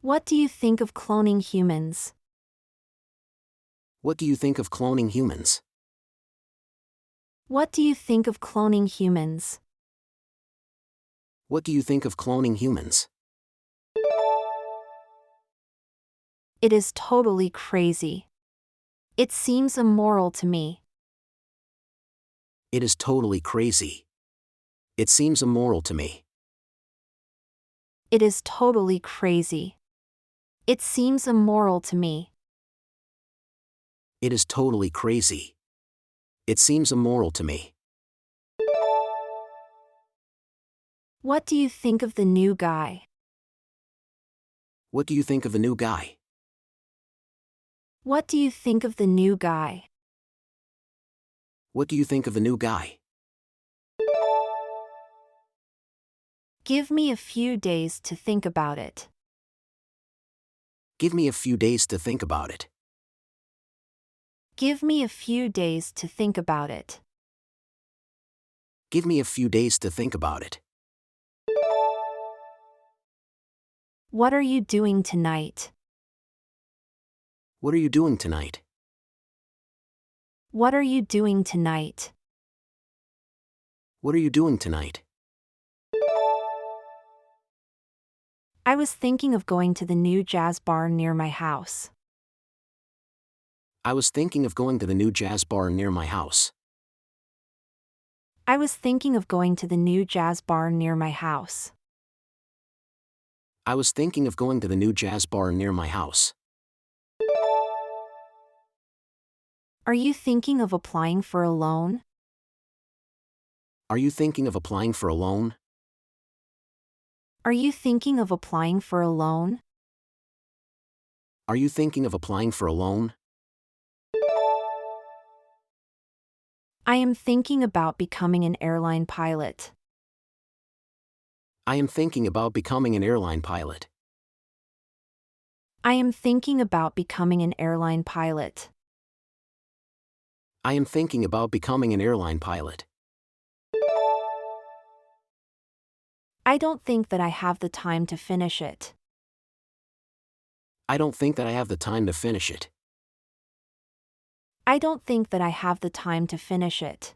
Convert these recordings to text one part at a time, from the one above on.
What do you think of cloning humans? What do you think of cloning humans? What do you think of cloning humans? What do you think of cloning humans? It is totally crazy. It seems immoral to me. It is totally crazy. It seems immoral to me. It is totally crazy. It seems immoral to me. It is totally crazy. It seems immoral to me. What do you think of the new guy? What do you think of the new guy? What do you think of the new guy? What do you think of the new guy? Give me a few days to think about it. Give me a few days to think about it. Give me a few days to think about it. Give me a few days to think about it. What are you doing tonight? What are you doing tonight? What are you doing tonight? What are you doing tonight? I was thinking of going to the new jazz bar near my house. I was thinking of going to the new jazz bar near my house. I was thinking of going to the new jazz bar near my house. I was thinking of going to the new jazz bar near my house. Are you thinking of applying for a loan? Are you thinking of applying for a loan? Are you thinking of applying for a loan? Are you thinking of applying for a loan? I am thinking about becoming an airline pilot. I am thinking about becoming an airline pilot. I am thinking about becoming an airline pilot. I am thinking about becoming an airline pilot. I don't think that I have the time to finish it. I don't think that I have the time to finish it. I don't think that I have the time to finish it.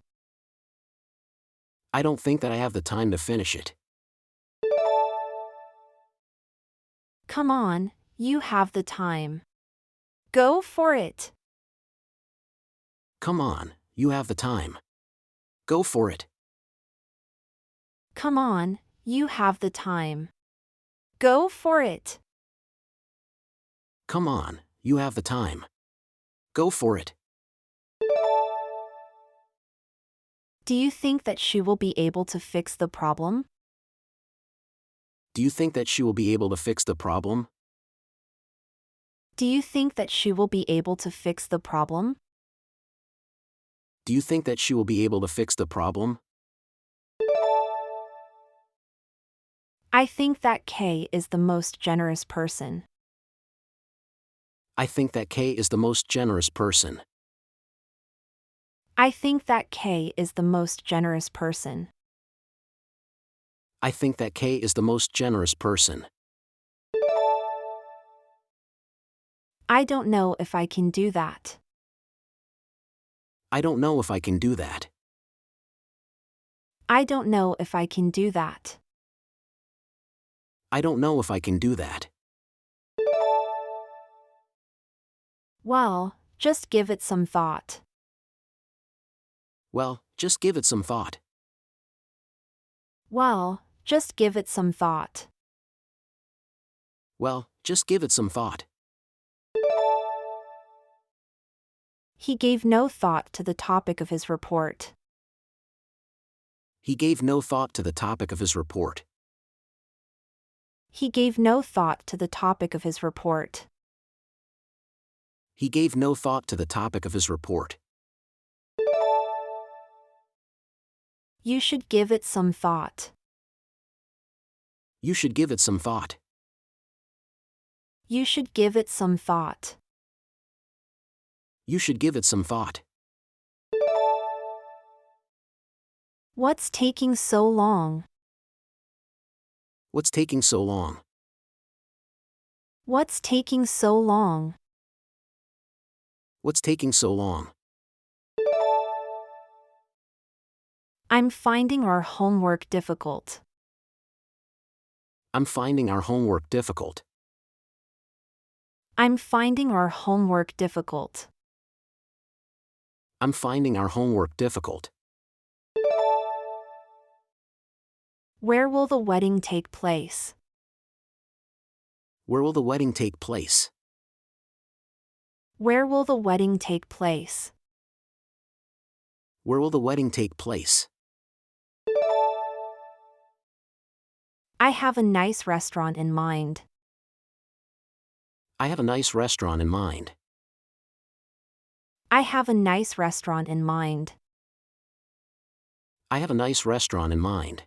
I don't think that I have the time to finish it. Come on, you have the time. Go for it. Come on, you have the time. Go for it. Come on, you have the time. Go for it. Come on, you have the time. Go for it. Do you think that she will be able to fix the problem? Do you think that she will be able to fix the problem? Do you think that she will be able to fix the problem? Do you think that she will be able to fix the problem? I think that Kay is the most generous person. I think that Kay is the most generous person. I think that Kay is the most generous person. I think that Kay is the most generous person. I don't know if I can do that. I don't know if I can do that. I don't know if I can do that. I don't know if I can do that. Well, just give it some thought. Well, just give it some thought. Well, just give it some thought. Well, just give it some thought. He gave no thought to the topic of his report. He gave no thought to the topic of his report. He gave no thought to the topic of his report. He gave no thought to the topic of his report. You should give it some thought. You should give it some thought. You should give it some thought. You should give it some thought. What's taking so long? What's taking so long? What's taking so long? What's taking so long? I'm finding our homework difficult. I'm finding our homework difficult. I'm finding our homework difficult. I'm finding our homework difficult. Where will the wedding take place? Where will the wedding take place? Where will the wedding take place? Where will the wedding take place? I have a nice restaurant in mind. I have a nice restaurant in mind. I have a nice restaurant in mind. I have a nice restaurant in mind.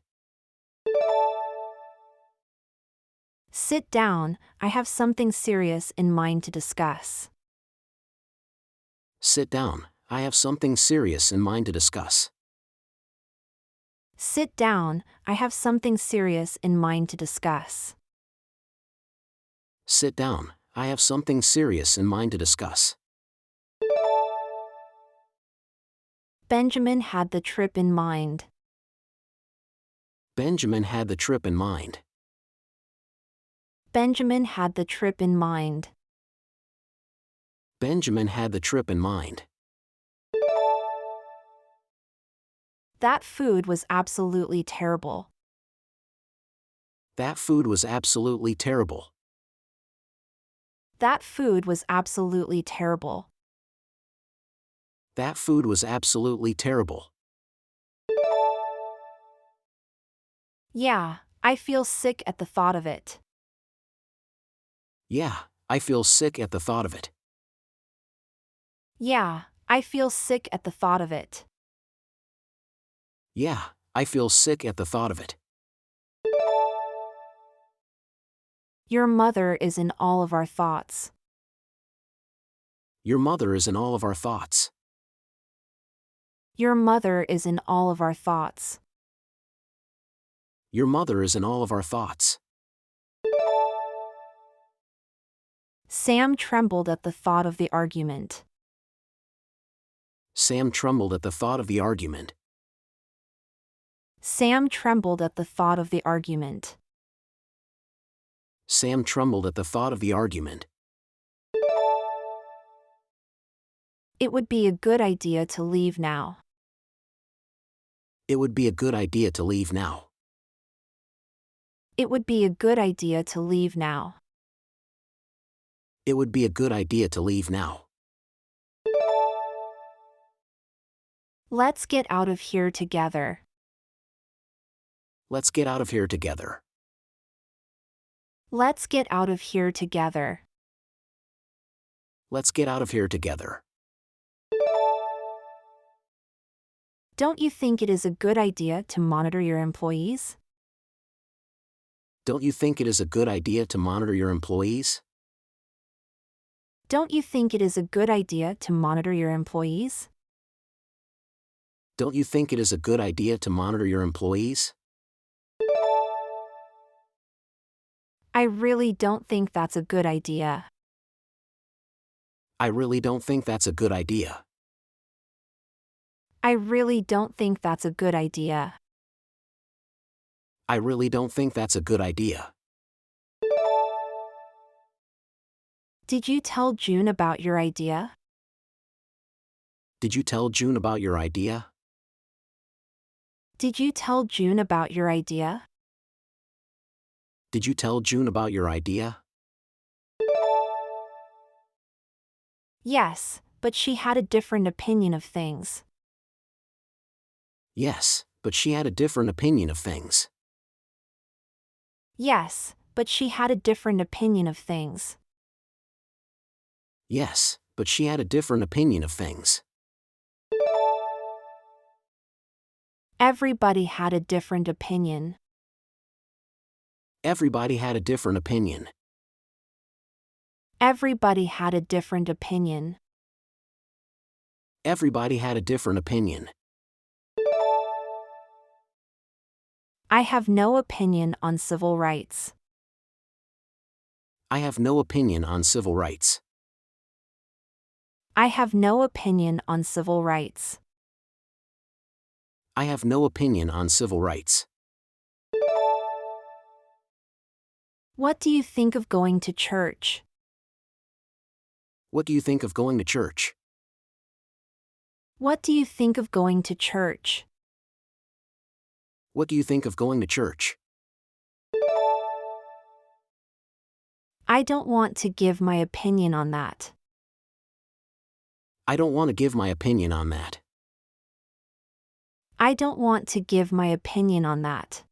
Sit down, I have something serious in mind to discuss. Sit down, I have something serious in mind to discuss. Sit down, I have something serious in mind to discuss. Sit down, I have something serious in mind to discuss. Benjamin had the trip in mind. Benjamin had the trip in mind. Benjamin had the trip in mind. Benjamin had the trip in mind. That food was absolutely terrible. That food was absolutely terrible. That food was absolutely terrible. That food was absolutely terrible. Yeah, I feel sick at the thought of it. Yeah, I feel sick at the thought of it. Yeah, I feel sick at the thought of it. Yeah, I feel sick at the thought of it. Your mother is in all of our thoughts. Your mother is in all of our thoughts. Your mother is in all of our thoughts. Your mother is in all of our thoughts. Sam trembled at the thought of the argument. Sam trembled at the thought of the argument. Sam trembled at the thought of the argument. Sam trembled at the thought of the argument. It would be a good idea to leave now. It would be a good idea to leave now. It would be a good idea to leave now. It would be a good idea to leave now. Let's get out of here together. Let's get out of here together. Let's get out of here together. Let's get out of here together. Don't you think it is a good idea to monitor your employees? Don't you think it is a good idea to monitor your employees? Don't you think it is a good idea to monitor your employees? Don't you think it is a good idea to monitor your employees? I really don't think that's a good idea. I really don't think that's a good idea. I really don't think that's a good idea. I really don't think that's a good idea. Did you tell June about your idea? Did you tell June about your idea? Did you tell June about your idea? Did you tell June about your idea? Yes, but she had a different opinion of things. Yes, but she had a different opinion of things. Yes, but she had a different opinion of things. Yes, but she had a different opinion of things. Everybody had a different opinion. Everybody had a different opinion. Everybody had a different opinion. Everybody had a different opinion. I have no opinion on civil rights. I have no opinion on civil rights. I have no opinion on civil rights. I have no opinion on civil rights. What do you think of going to church? What do you think of going to church? What do you think of going to church? What do you think of going to church? I don't want to give my opinion on that. I don't want to give my opinion on that. I don't want to give my opinion on that.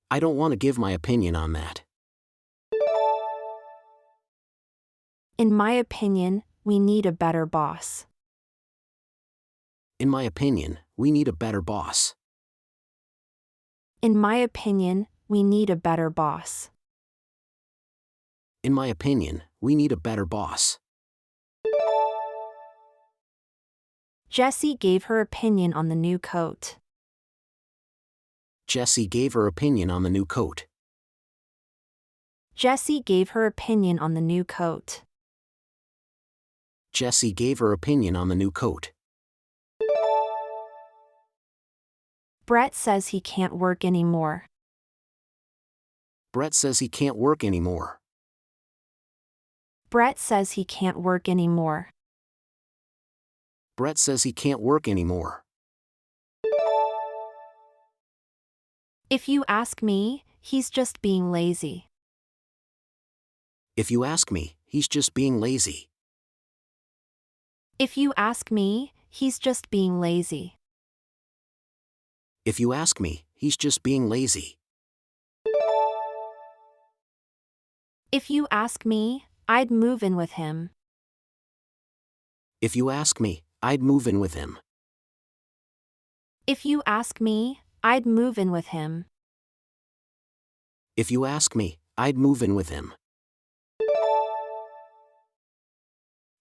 I don't want to give my opinion on that. In my opinion, we need a better boss. In my opinion, we need a better boss. In my opinion, we need a better boss. In my opinion, we need a better boss. Jessie gave her opinion on the new coat. Jessie gave her opinion on the new coat. Jessie gave her opinion on the new coat. Jessie gave her opinion on the new coat. Brett says he can't work anymore. Brett says he can't work anymore. Brett says he can't work anymore. Brett says he can't work anymore. If you ask me, he's just being lazy. If you ask me, he's just being lazy. If you ask me, he's just being lazy. If you ask me, he's just being lazy. If you ask me, I'd move in with him. If you ask me, I'd move in with him. If you ask me, I'd move in with him. If you ask me, I'd move in with him.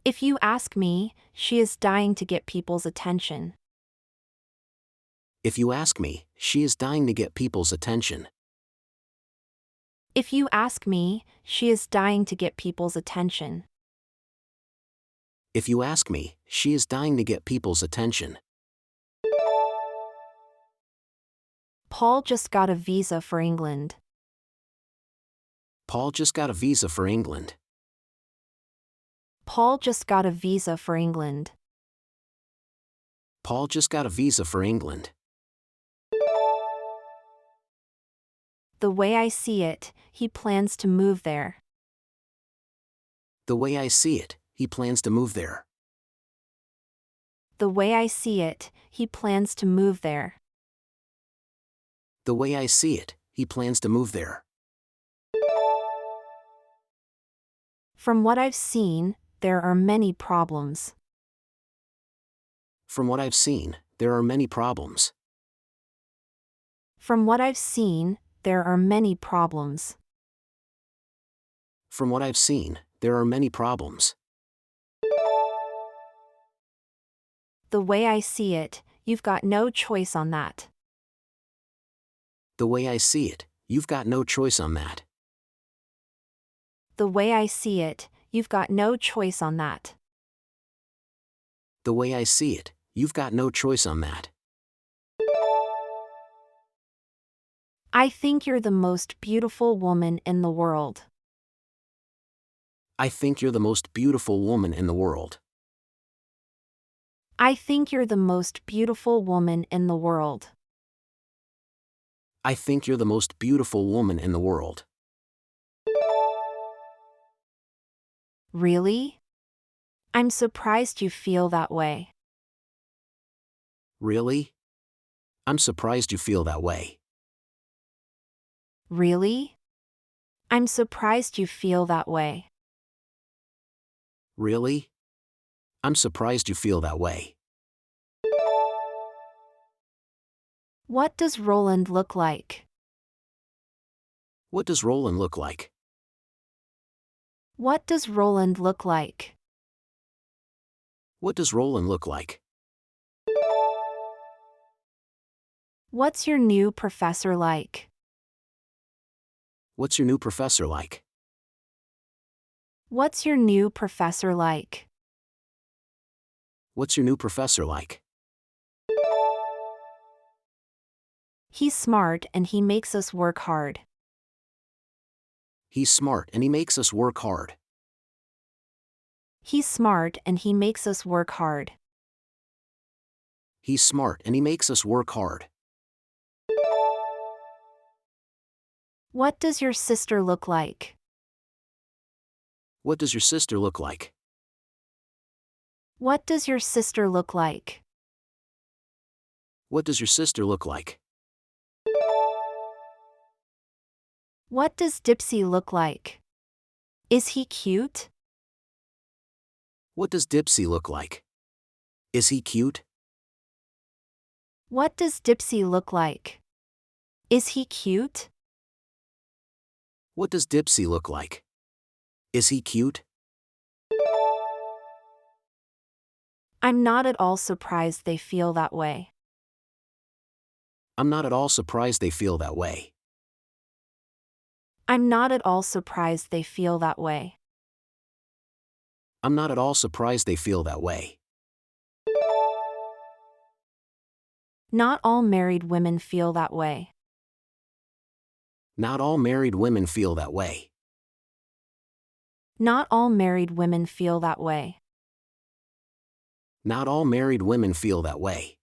If you ask me, she is dying to get people's attention. If you ask me, she is dying to get people's attention. If you ask me, she is dying to get people's attention. If you ask me, she is dying to get people's attention. Paul just got a visa for England. Paul just got a visa for England. Paul just got a visa for England. Paul just got a visa for England. The way I see it, he plans to move there. The way I see it, he plans to move there. The way I see it, he plans to move there. The way I see it, he plans to move there. From what I've seen, there are many problems. From what I've seen, there are many problems. From what I've seen, there are many problems. From what I've seen, there are many problems. The way I see it, you've got no choice on that. The way I see it, you've got no choice on that. The way I see it, you've got no choice on that. The way I see it, you've got no choice on that. I think you're the most beautiful woman in the world. I think you're the most beautiful woman in the world. I think you're the most beautiful woman in the world. I think you're the most beautiful woman in the world. Really? I'm surprised you feel that way. Really? I'm surprised you feel that way. Really? I'm surprised you feel that way. Really? I'm surprised you feel that way. What does Roland look like? What does Roland look like? What does Roland look like? What does Roland look like? What's your new professor like? What's your new professor like? What's your new professor like? What's your new professor like? He's smart and he makes us work hard. He's smart and he makes us work hard. He's smart and he makes us work hard. He's smart and he makes us work hard. What does your sister look like? What does your sister look like? What does your sister look like? What does your sister look like? What does Dipsy look like? Is he cute? What does Dipsy look like? Is he cute? What does Dipsy look like? Is he cute? What does Dipsy look like? Is he cute? I'm not at all surprised they feel that way. I'm not at all surprised they feel that way. I'm not at all surprised they feel that way. I'm not at all surprised they feel that way. Not all married women feel that way. Not all married women feel that way. Not all married women feel that way. Not all married women feel that way.